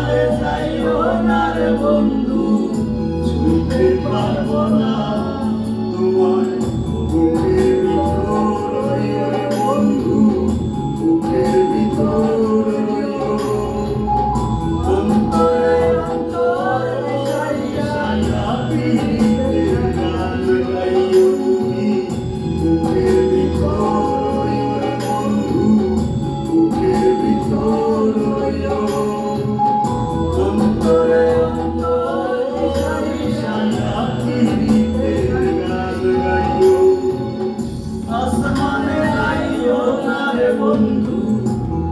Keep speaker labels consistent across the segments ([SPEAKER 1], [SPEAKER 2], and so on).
[SPEAKER 1] পাতালে যাইও না রে বন্ধু, ছুঁইতে পারবো না তোমার বুকের ভিতর রে বন্ধু, বুকের ভিতর অন্তরে অন্তরে সাইয়া পিরিতের গান গাইও তুমি, বুকের ভিতর রে বন্ধু, বুকের ভিতর অন্তরে অন্তরে সাইয়া পিরিতের গান গাইও। আসমানে যাইও না রে বন্ধু,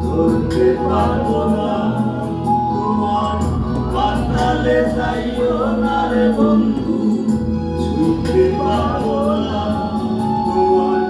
[SPEAKER 1] ধরতে পারবো না তোমার, পাতালে যাইও না রে বন্ধু, ছুঁইতে পারবো না তোমার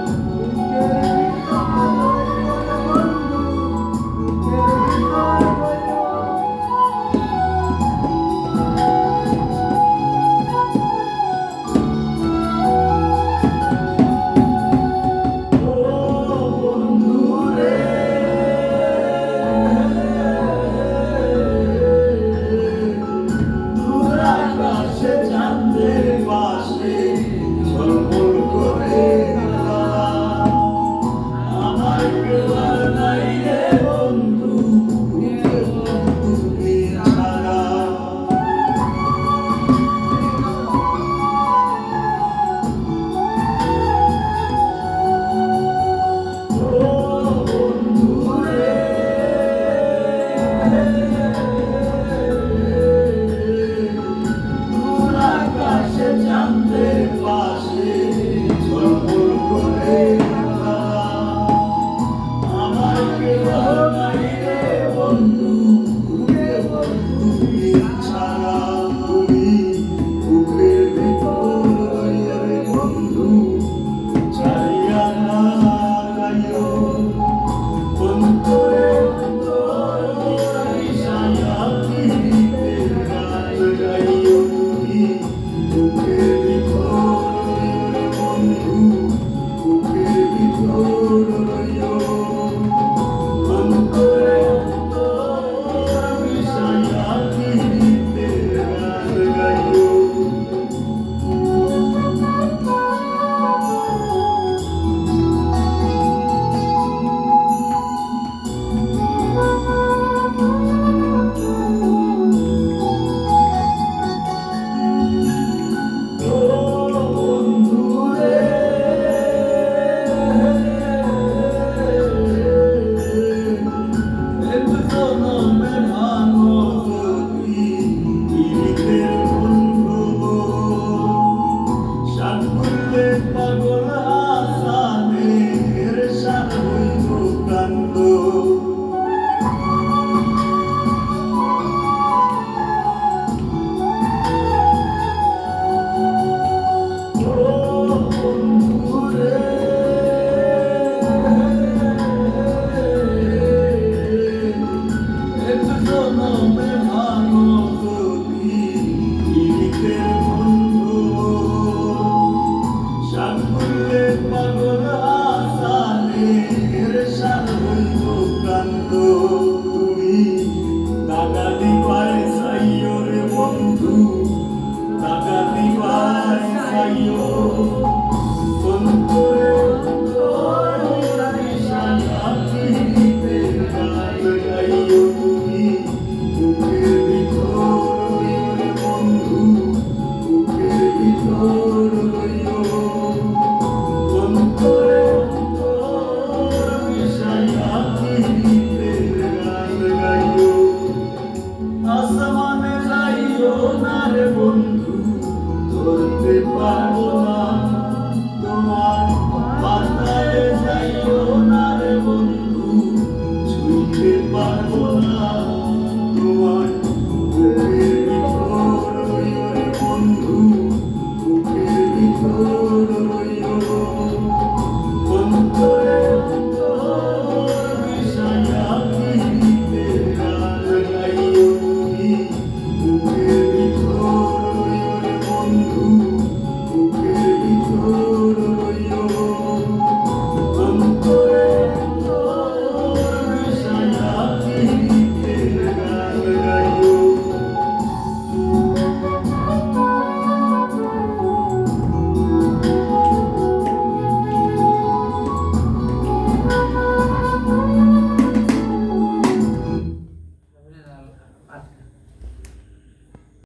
[SPEAKER 1] Bye.